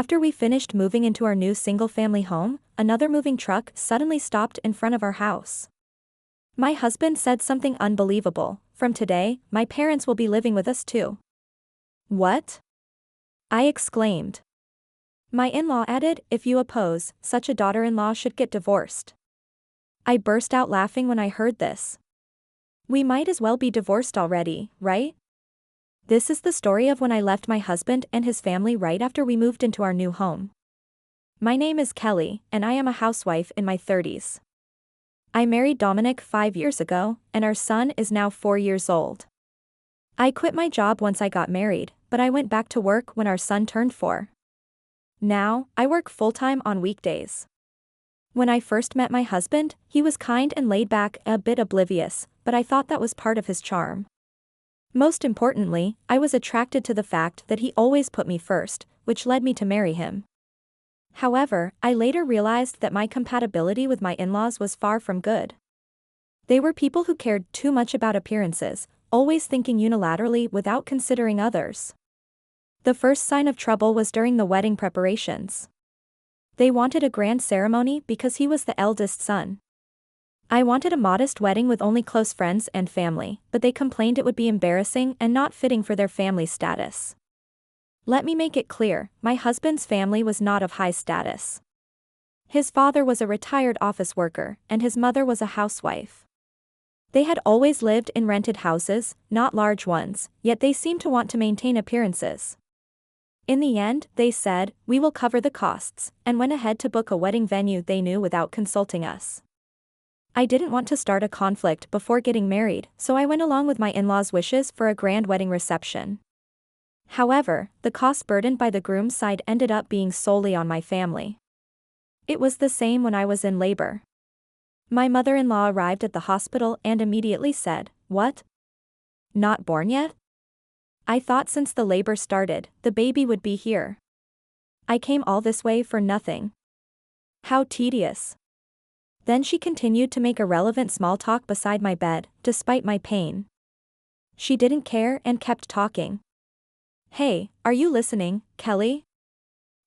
After we finished moving into our new single-family home, another moving truck suddenly stopped in front of our house. My husband said something unbelievable: "From today, my parents will be living with us too." "What?" I exclaimed. My in-law added, "If you oppose, such a daughter-in-law should get divorced." I burst out laughing when I heard this. We might as well be divorced already, right? This is the story of when I left my husband and his family right after we moved into our new home. My name is Kelly, and I am a housewife in my 30s. I married Dominic 5 years ago, and our son is now 4 years old. I quit my job once I got married, but I went back to work when our son turned 4. Now, I work full-time on weekdays. When I first met my husband, he was kind and laid back, a bit oblivious, but I thought that was part of his charm. Most importantly, I was attracted to the fact that he always put me first, which led me to marry him. However, I later realized that my compatibility with my in-laws was far from good. They were people who cared too much about appearances, always thinking unilaterally without considering others. The first sign of trouble was during the wedding preparations. They wanted a grand ceremony because he was the eldest son. I wanted a modest wedding with only close friends and family, but they complained it would be embarrassing and not fitting for their family status. Let me make it clear, my husband's family was not of high status. His father was a retired office worker, and his mother was a housewife. They had always lived in rented houses, not large ones, yet they seemed to want to maintain appearances. In the end, they said, "We will cover the costs," and went ahead to book a wedding venue they knew without consulting us. I didn't want to start a conflict before getting married, so I went along with my in-laws' wishes for a grand wedding reception. However, the cost burdened by the groom's side ended up being solely on my family. It was the same when I was in labor. My mother-in-law arrived at the hospital and immediately said, "What? Not born yet? I thought since the labor started, the baby would be here. I came all this way for nothing. How tedious." Then she continued to make irrelevant small talk beside my bed, despite my pain. She didn't care and kept talking. "Hey, are you listening, Kelly?"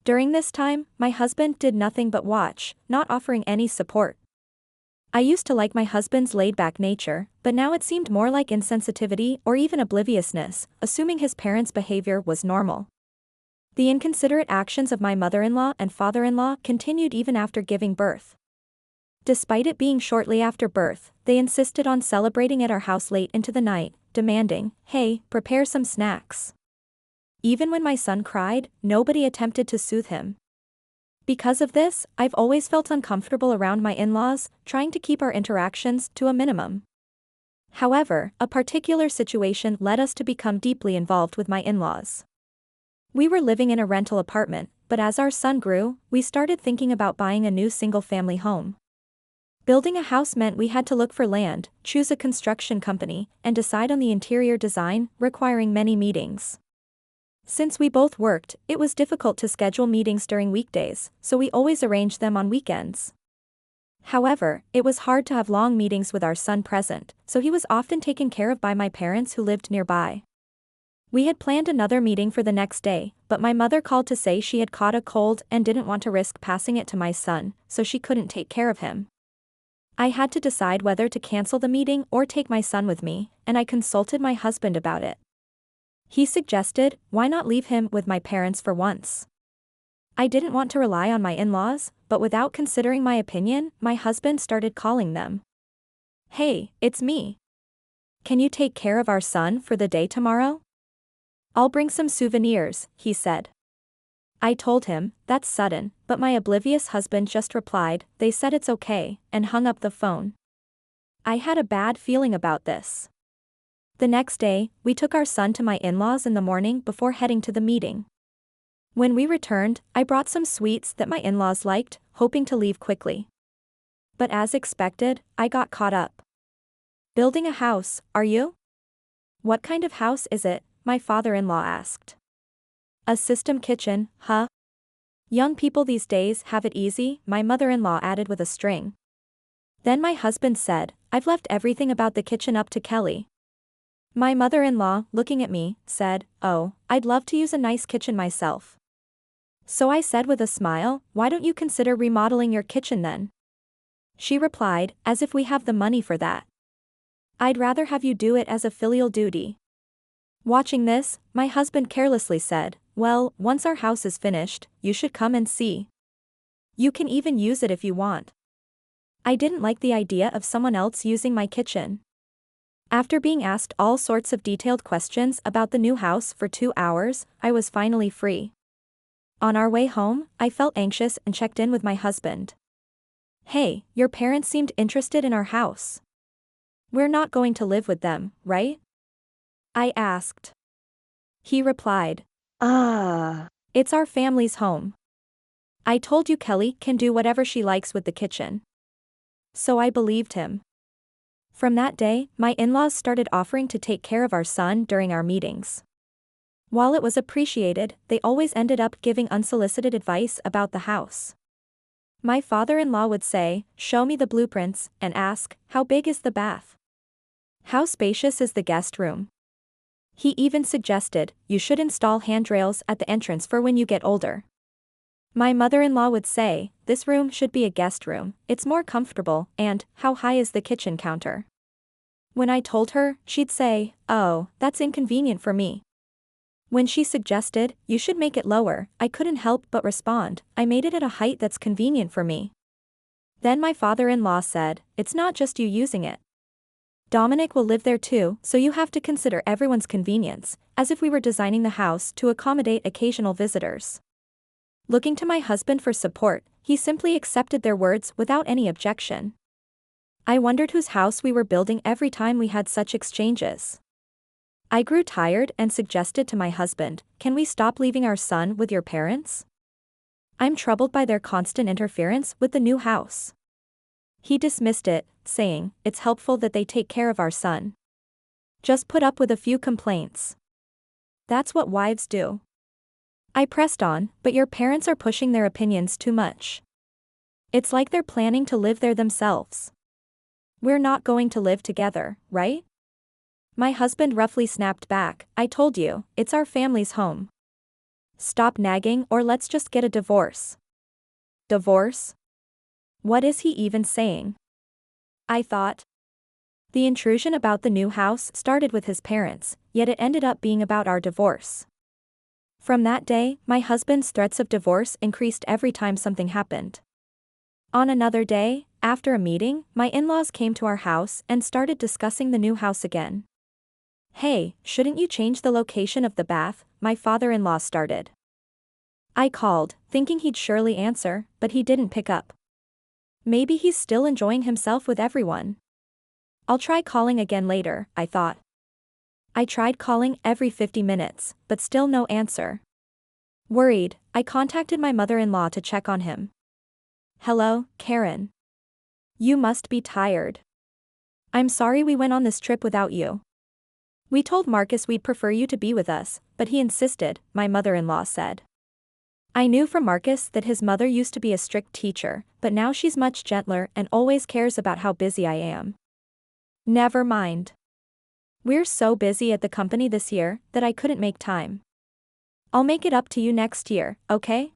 During this time, my husband did nothing but watch, not offering any support. I used to like my husband's laid-back nature, but now it seemed more like insensitivity or even obliviousness, assuming his parents' behavior was normal. The inconsiderate actions of my mother-in-law and father-in-law continued even after giving birth. Despite it being shortly after birth, they insisted on celebrating at our house late into the night, demanding, "Hey, prepare some snacks." Even when my son cried, nobody attempted to soothe him. Because of this, I've always felt uncomfortable around my in-laws, trying to keep our interactions to a minimum. However, a particular situation led us to become deeply involved with my in-laws. We were living in a rental apartment, but as our son grew, we started thinking about buying a new single-family home. Building a house meant we had to look for land, choose a construction company, and decide on the interior design, requiring many meetings. Since we both worked, it was difficult to schedule meetings during weekdays, so we always arranged them on weekends. However, it was hard to have long meetings with our son present, so he was often taken care of by my parents who lived nearby. We had planned another meeting for the next day, but my mother called to say she had caught a cold and didn't want to risk passing it to my son, so she couldn't take care of him. I had to decide whether to cancel the meeting or take my son with me, and I consulted my husband about it. He suggested, "Why not leave him with my parents for once?" I didn't want to rely on my in-laws, but without considering my opinion, my husband started calling them. "Hey, it's me. Can you take care of our son for the day tomorrow? I'll bring some souvenirs," he said. I told him, "That's sudden," but my oblivious husband just replied, "They said it's okay," and hung up the phone. I had a bad feeling about this. The next day, we took our son to my in-laws in the morning before heading to the meeting. When we returned, I brought some sweets that my in-laws liked, hoping to leave quickly. But as expected, I got caught up. "Building a house, are you? What kind of house is it?" my father-in-law asked. "A system kitchen, huh? Young people these days have it easy," my mother-in-law added with a string. Then my husband said, "I've left everything about the kitchen up to Kelly." My mother-in-law, looking at me, said, "Oh, I'd love to use a nice kitchen myself." So I said with a smile, why don't you consider remodeling your kitchen then? She replied, as if we have the money for that. I'd rather have you do it as a filial duty. Watching this, my husband carelessly said, well, once our house is finished, you should come and see. You can even use it if you want. I didn't like the idea of someone else using my kitchen. After being asked all sorts of detailed questions about the new house for 2 hours, I was finally free. On our way home, I felt anxious and checked in with my husband. Hey, your parents seemed interested in our house. We're not going to live with them, right? I asked. He replied, it's our family's home. I told you Kelly can do whatever she likes with the kitchen. So I believed him. From that day, my in-laws started offering to take care of our son during our meetings. While it was appreciated, they always ended up giving unsolicited advice about the house. My father-in-law would say, show me the blueprints, and ask, how big is the bath? How spacious is the guest room? He even suggested, you should install handrails at the entrance for when you get older. My mother-in-law would say, this room should be a guest room, it's more comfortable, and, how high is the kitchen counter? When I told her, she'd say, oh, that's inconvenient for me. When she suggested, you should make it lower, I couldn't help but respond, I made it at a height that's convenient for me. Then my father-in-law said, it's not just you using it. Dominic will live there too, so you have to consider everyone's convenience, as if we were designing the house to accommodate occasional visitors. Looking to my husband for support, he simply accepted their words without any objection. I wondered whose house we were building every time we had such exchanges. I grew tired and suggested to my husband, can we stop leaving our son with your parents? I'm troubled by their constant interference with the new house. He dismissed it, saying, it's helpful that they take care of our son. Just put up with a few complaints. That's what wives do. I pressed on, but your parents are pushing their opinions too much. It's like they're planning to live there themselves. We're not going to live together, right? My husband roughly snapped back, I told you, it's our family's home. Stop nagging or let's just get a divorce. Divorce? What is he even saying? I thought. The intrusion about the new house started with his parents, yet it ended up being about our divorce. From that day, my husband's threats of divorce increased every time something happened. On another day, after a meeting, my in-laws came to our house and started discussing the new house again. Hey, shouldn't you change the location of the bath? My father-in-law started. I called, thinking he'd surely answer, but he didn't pick up. Maybe he's still enjoying himself with everyone. I'll try calling again later, I thought. I tried calling every 50 minutes, but still no answer. Worried, I contacted my mother-in-law to check on him. Hello, Karen. You must be tired. I'm sorry we went on this trip without you. We told Marcus we'd prefer you to be with us, but he insisted, my mother-in-law said. I knew from Marcus that his mother used to be a strict teacher, but now she's much gentler and always cares about how busy I am. Never mind. We're so busy at the company this year that I couldn't make time. I'll make it up to you next year, okay?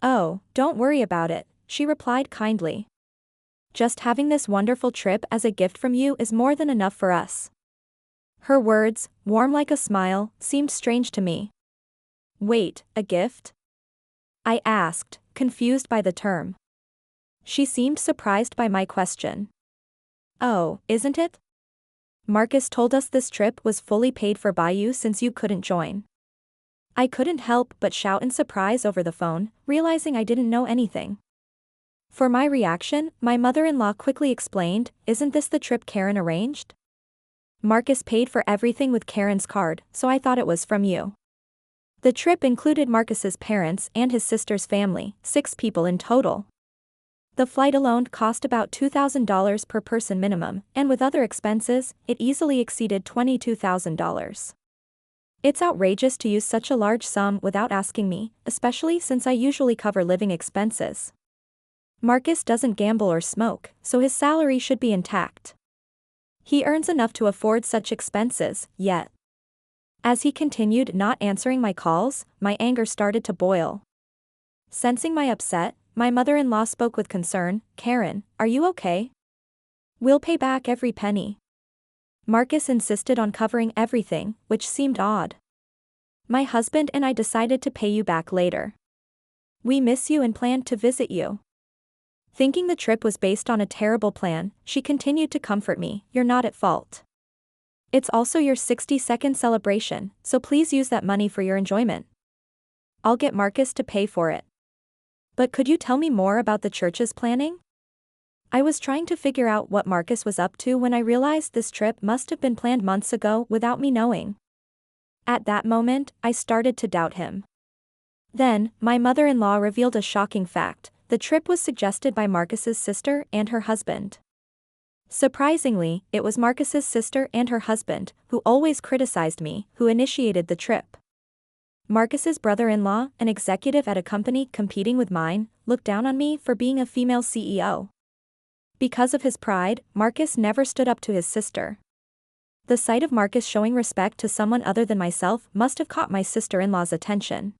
Oh, don't worry about it, she replied kindly. Just having this wonderful trip as a gift from you is more than enough for us. Her words, warm like a smile, seemed strange to me. Wait, a gift? I asked, confused by the term. She seemed surprised by my question. Oh, isn't it? Marcus told us this trip was fully paid for by you since you couldn't join. I couldn't help but shout in surprise over the phone, realizing I didn't know anything. For my reaction, my mother-in-law quickly explained, isn't this the trip Karen arranged? Marcus paid for everything with Karen's card, so I thought it was from you. The trip included Marcus's parents and his sister's family, 6 people in total. The flight alone cost about $2,000 per person minimum, and with other expenses, it easily exceeded $22,000. It's outrageous to use such a large sum without asking me, especially since I usually cover living expenses. Marcus doesn't gamble or smoke, so his salary should be intact. He earns enough to afford such expenses, yet. As he continued not answering my calls, my anger started to boil. Sensing my upset, my mother-in-law spoke with concern. Karen, are you okay? We'll pay back every penny. Marcus insisted on covering everything, which seemed odd. My husband and I decided to pay you back later. We miss you and planned to visit you. Thinking the trip was based on a terrible plan, she continued to comfort me. You're not at fault. It's also your 60-second celebration, so please use that money for your enjoyment. I'll get Marcus to pay for it. But could you tell me more about the church's planning? I was trying to figure out what Marcus was up to when I realized this trip must have been planned months ago without me knowing. At that moment, I started to doubt him. Then, my mother-in-law revealed a shocking fact. The trip was suggested by Marcus's sister and her husband. Surprisingly, it was Marcus's sister and her husband, who always criticized me, who initiated the trip. Marcus's brother-in-law, an executive at a company competing with mine, looked down on me for being a female CEO. Because of his pride, Marcus never stood up to his sister. The sight of Marcus showing respect to someone other than myself must have caught my sister-in-law's attention.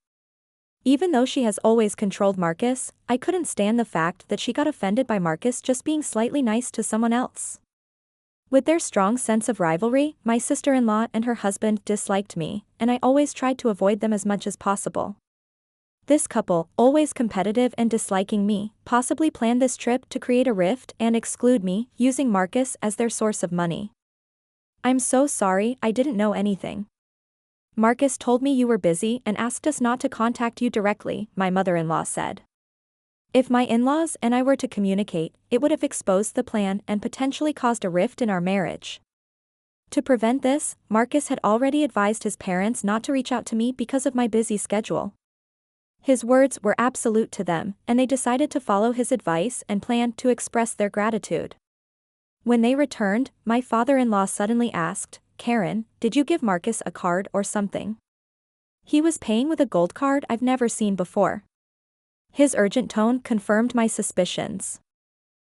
Even though she has always controlled Marcus, I couldn't stand the fact that she got offended by Marcus just being slightly nice to someone else. With their strong sense of rivalry, my sister-in-law and her husband disliked me, and I always tried to avoid them as much as possible. This couple, always competitive and disliking me, possibly planned this trip to create a rift and exclude me, using Marcus as their source of money. I'm so sorry, I didn't know anything. Marcus told me you were busy and asked us not to contact you directly, my mother-in-law said. If my in-laws and I were to communicate, it would have exposed the plan and potentially caused a rift in our marriage. To prevent this, Marcus had already advised his parents not to reach out to me because of my busy schedule. His words were absolute to them, and they decided to follow his advice and planned to express their gratitude. When they returned, my father-in-law suddenly asked, Karen, did you give Marcus a card or something? He was paying with a gold card I've never seen before. His urgent tone confirmed my suspicions.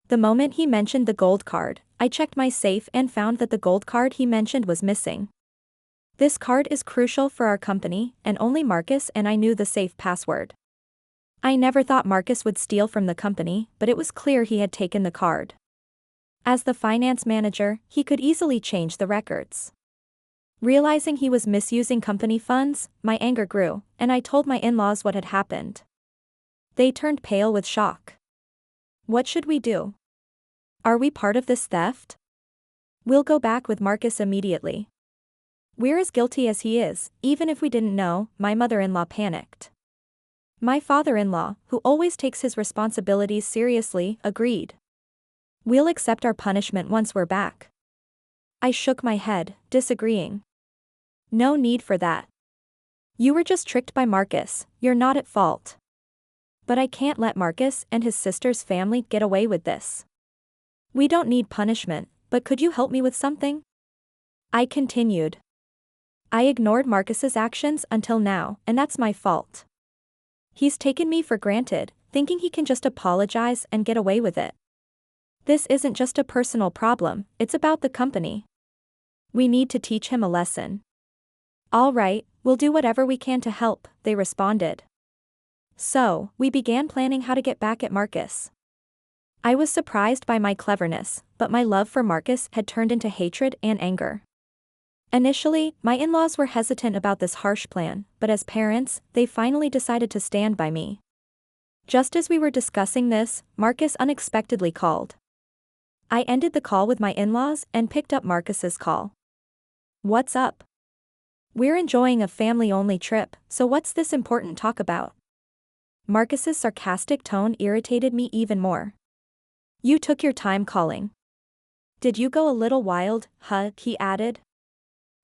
The moment he mentioned the gold card, I checked my safe and found that the gold card he mentioned was missing. This card is crucial for our company, and only Marcus and I knew the safe password. I never thought Marcus would steal from the company, but it was clear he had taken the card. As the finance manager, he could easily change the records. Realizing he was misusing company funds, my anger grew, and I told my in-laws what had happened. They turned pale with shock. What should we do? Are we part of this theft? We'll go back with Marcus immediately. We're as guilty as he is, even if we didn't know, my mother-in-law panicked. My father-in-law, who always takes his responsibilities seriously, agreed. We'll accept our punishment once we're back. I shook my head, disagreeing. No need for that. You were just tricked by Marcus, you're not at fault. But I can't let Marcus and his sister's family get away with this. We don't need punishment, but could you help me with something? I continued. I ignored Marcus's actions until now, and that's my fault. He's taken me for granted, thinking he can just apologize and get away with it. This isn't just a personal problem, it's about the company. We need to teach him a lesson. All right, we'll do whatever we can to help, they responded. So, we began planning how to get back at Marcus. I was surprised by my cleverness, but my love for Marcus had turned into hatred and anger. Initially, my in-laws were hesitant about this harsh plan, but as parents, they finally decided to stand by me. Just as we were discussing this, Marcus unexpectedly called. I ended the call with my in-laws and picked up Marcus's call. What's up? We're enjoying a family-only trip, so what's this important talk about? Marcus's sarcastic tone irritated me even more. You took your time calling. Did you go a little wild, huh? He added.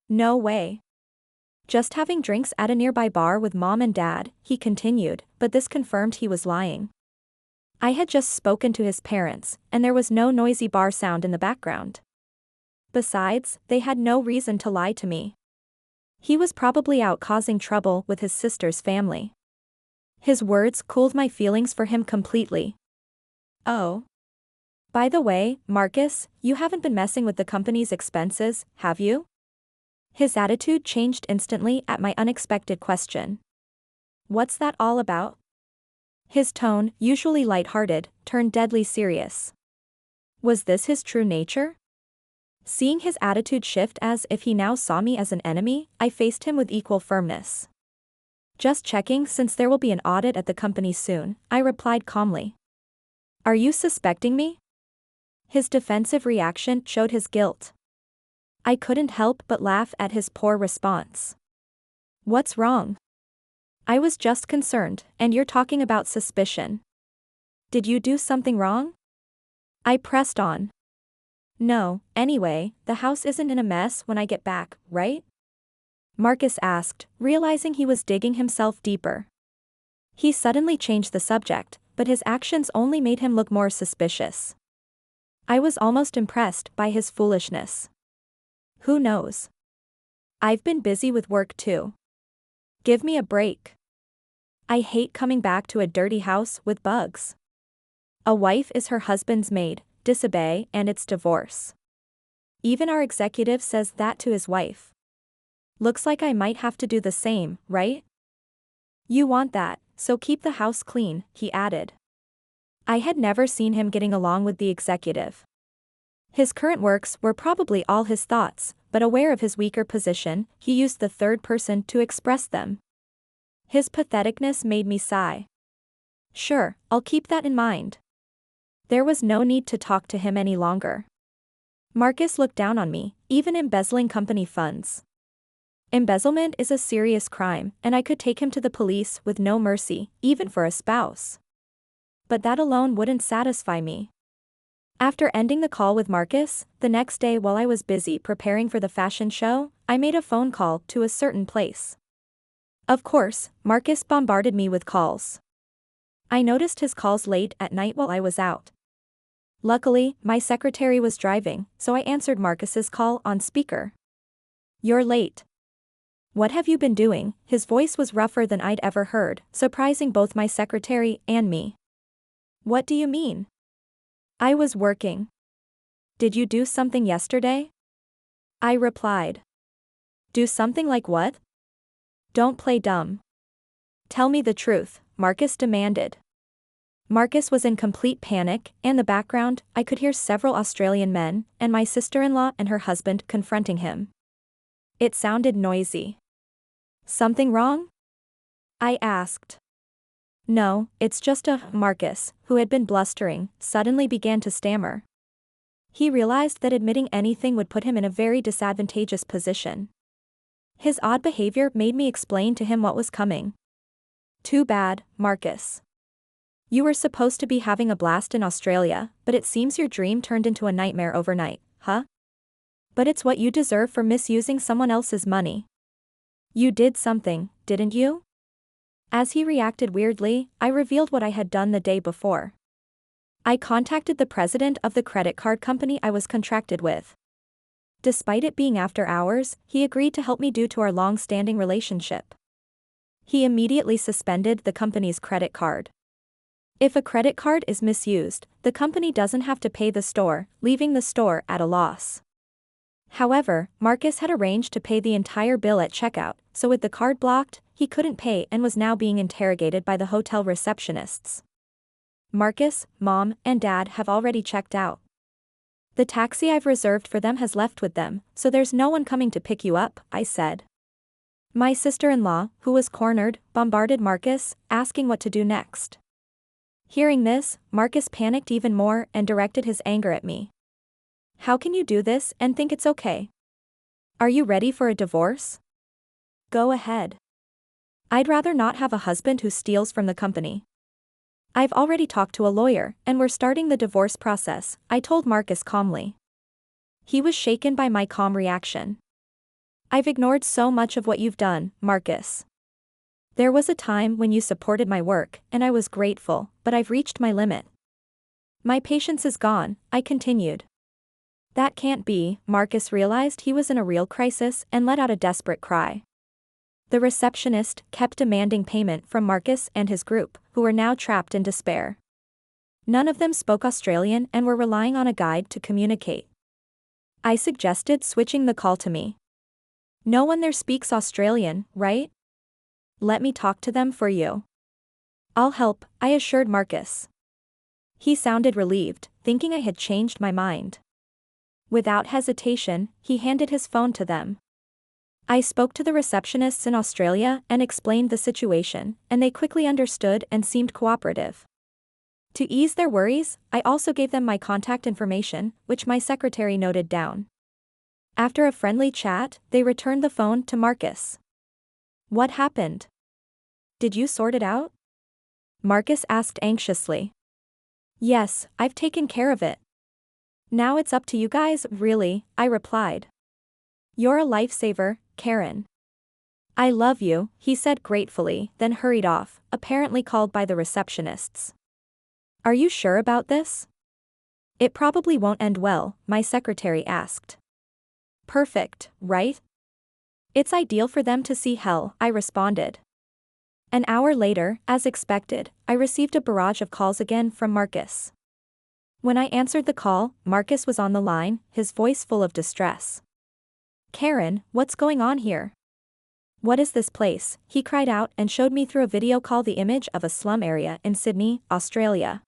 No way. Just having drinks at a nearby bar with mom and dad, he continued, but this confirmed he was lying. I had just spoken to his parents, and there was no noisy bar sound in the background. Besides, they had no reason to lie to me. He was probably out causing trouble with his sister's family. His words cooled my feelings for him completely. Oh. By the way, Marcus, you haven't been messing with the company's expenses, have you? His attitude changed instantly at my unexpected question. What's that all about? His tone, usually light-hearted, turned deadly serious. Was this his true nature? Seeing his attitude shift as if he now saw me as an enemy, I faced him with equal firmness. Just checking since there will be an audit at the company soon, I replied calmly. Are you suspecting me? His defensive reaction showed his guilt. I couldn't help but laugh at his poor response. What's wrong? I was just concerned, and you're talking about suspicion. Did you do something wrong? I pressed on. No, anyway, the house isn't in a mess when I get back, right? Marcus asked, realizing he was digging himself deeper. He suddenly changed the subject, but his actions only made him look more suspicious. I was almost impressed by his foolishness. Who knows? I've been busy with work too. Give me a break. I hate coming back to a dirty house with bugs. A wife is her husband's maid, disobey and it's divorce. Even our executive says that to his wife. Looks like I might have to do the same, right? You want that, so keep the house clean, he added. I had never seen him getting along with the executive. His current works were probably all his thoughts, but aware of his weaker position, he used the third person to express them. His patheticness made me sigh. Sure, I'll keep that in mind. There was no need to talk to him any longer. Marcus looked down on me, even embezzling company funds. Embezzlement is a serious crime, and I could take him to the police with no mercy, even for a spouse. But that alone wouldn't satisfy me. After ending the call with Marcus, the next day while I was busy preparing for the fashion show, I made a phone call to a certain place. Of course, Marcus bombarded me with calls. I noticed his calls late at night while I was out. Luckily, my secretary was driving, so I answered Marcus's call on speaker. You're late. What have you been doing? His voice was rougher than I'd ever heard, surprising both my secretary and me. What do you mean? I was working. Did you do something yesterday? I replied. Do something like what? Don't play dumb. Tell me the truth, Marcus demanded. Marcus was in complete panic, and in the background, I could hear several Australian men, and my sister-in-law and her husband confronting him. It sounded noisy. Something wrong? I asked. No, it's just Marcus, who had been blustering, suddenly began to stammer. He realized that admitting anything would put him in a very disadvantageous position. His odd behavior made me explain to him what was coming. Too bad, Marcus. You were supposed to be having a blast in Australia, but it seems your dream turned into a nightmare overnight, huh? But it's what you deserve for misusing someone else's money. You did something, didn't you? As he reacted weirdly, I revealed what I had done the day before. I contacted the president of the credit card company I was contracted with. Despite it being after hours, he agreed to help me due to our long-standing relationship. He immediately suspended the company's credit card. If a credit card is misused, the company doesn't have to pay the store, leaving the store at a loss. However, Marcus had arranged to pay the entire bill at checkout, so with the card blocked, he couldn't pay and was now being interrogated by the hotel receptionists. Marcus, Mom, and Dad have already checked out. The taxi I've reserved for them has left with them, so there's no one coming to pick you up, I said. My sister-in-law, who was cornered, bombarded Marcus, asking what to do next. Hearing this, Marcus panicked even more and directed his anger at me. How can you do this and think it's okay? Are you ready for a divorce? Go ahead. I'd rather not have a husband who steals from the company. I've already talked to a lawyer, and we're starting the divorce process, I told Marcus calmly. He was shaken by my calm reaction. I've ignored so much of what you've done, Marcus. There was a time when you supported my work, and I was grateful, but I've reached my limit. My patience is gone, I continued. That can't be, Marcus realized he was in a real crisis and let out a desperate cry. The receptionist kept demanding payment from Marcus and his group, who were now trapped in despair. None of them spoke Australian and were relying on a guide to communicate. I suggested switching the call to me. No one there speaks Australian, right? Let me talk to them for you. I'll help, I assured Marcus. He sounded relieved, thinking I had changed my mind. Without hesitation, he handed his phone to them. I spoke to the receptionists in Australia and explained the situation, and they quickly understood and seemed cooperative. To ease their worries, I also gave them my contact information, which my secretary noted down. After a friendly chat, they returned the phone to Marcus. What happened? Did you sort it out? Marcus asked anxiously. Yes, I've taken care of it. Now it's up to you guys, really, I replied. You're a lifesaver, Karen. I love you, he said gratefully, then hurried off, apparently called by the receptionists. Are you sure about this? It probably won't end well, my secretary asked. Perfect, right? It's ideal for them to see hell, I responded. An hour later, as expected, I received a barrage of calls again from Marcus. When I answered the call, Marcus was on the line, his voice full of distress. Karen, what's going on here? What is this place? He cried out and showed me through a video call the image of a slum area in Sydney, Australia.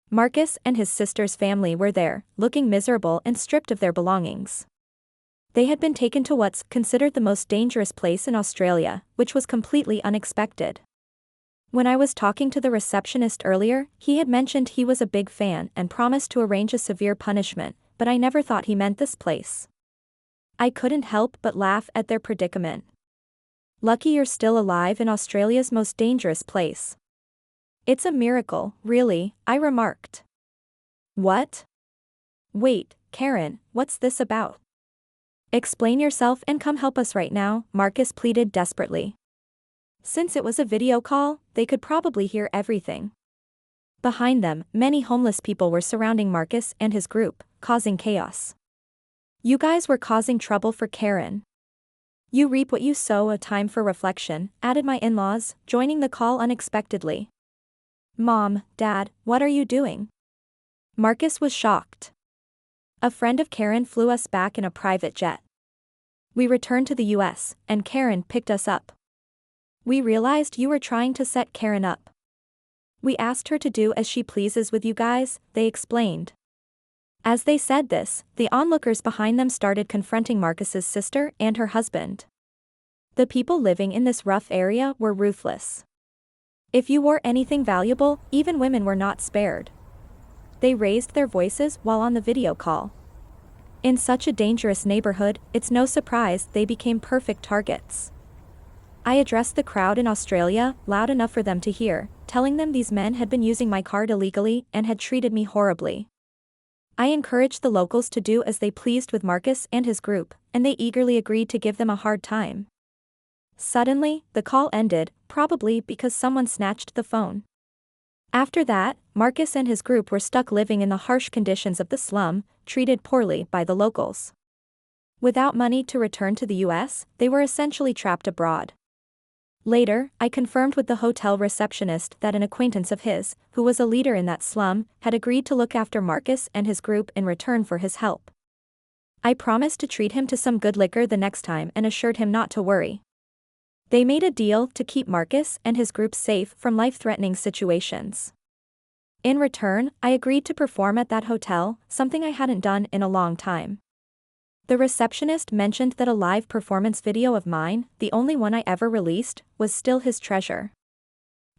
Marcus and his sister's family were there, looking miserable and stripped of their belongings. They had been taken to what's considered the most dangerous place in Australia, which was completely unexpected. When I was talking to the receptionist earlier, he had mentioned he was a big fan and promised to arrange a severe punishment, but I never thought he meant this place. I couldn't help but laugh at their predicament. Lucky you're still alive in Australia's most dangerous place. It's a miracle, really, I remarked. What? Wait, Karen, what's this about? Explain yourself and come help us right now, Marcus pleaded desperately. Since it was a video call, they could probably hear everything. Behind them, many homeless people were surrounding Marcus and his group, causing chaos. You guys were causing trouble for Karen. You reap what you sow. A time for reflection, added my in-laws, joining the call unexpectedly. Mom, Dad, what are you doing? Marcus was shocked. A friend of Karen flew us back in a private jet. We returned to the US, and Karen picked us up. We realized you were trying to set Karen up. We asked her to do as she pleases with you guys, they explained. As they said this, the onlookers behind them started confronting Marcus's sister and her husband. The people living in this rough area were ruthless. If you wore anything valuable, even women were not spared. They raised their voices while on the video call. In such a dangerous neighborhood, it's no surprise they became perfect targets. I addressed the crowd in Australia, loud enough for them to hear, telling them these men had been using my card illegally and had treated me horribly. I encouraged the locals to do as they pleased with Marcus and his group, and they eagerly agreed to give them a hard time. Suddenly, the call ended, probably because someone snatched the phone. After that, Marcus and his group were stuck living in the harsh conditions of the slum, treated poorly by the locals. Without money to return to the US, they were essentially trapped abroad. Later, I confirmed with the hotel receptionist that an acquaintance of his, who was a leader in that slum, had agreed to look after Marcus and his group in return for his help. I promised to treat him to some good liquor the next time and assured him not to worry. They made a deal to keep Marcus and his group safe from life-threatening situations. In return, I agreed to perform at that hotel, something I hadn't done in a long time. The receptionist mentioned that a live performance video of mine, the only one I ever released, was still his treasure.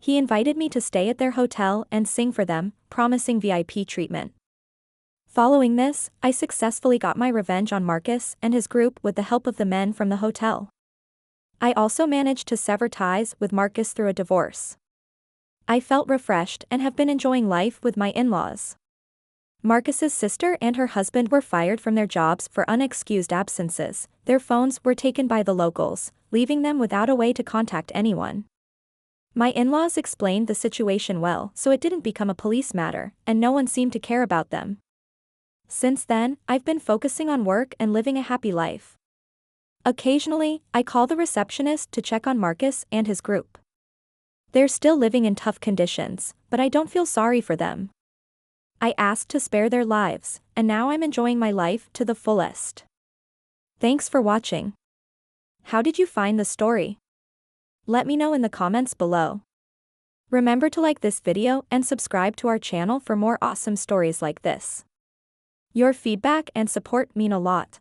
He invited me to stay at their hotel and sing for them, promising VIP treatment. Following this, I successfully got my revenge on Marcus and his group with the help of the men from the hotel. I also managed to sever ties with Marcus through a divorce. I felt refreshed and have been enjoying life with my in-laws. Marcus's sister and her husband were fired from their jobs for unexcused absences. Their phones were taken by the locals, leaving them without a way to contact anyone. My in-laws explained the situation well, so it didn't become a police matter, and no one seemed to care about them. Since then, I've been focusing on work and living a happy life. Occasionally, I call the receptionist to check on Marcus and his group. They're still living in tough conditions, but I don't feel sorry for them. I asked to spare their lives, and now I'm enjoying my life to the fullest. Thanks for watching. How did you find the story? Let me know in the comments below. Remember to like this video and subscribe to our channel for more awesome stories like this. Your feedback and support mean a lot.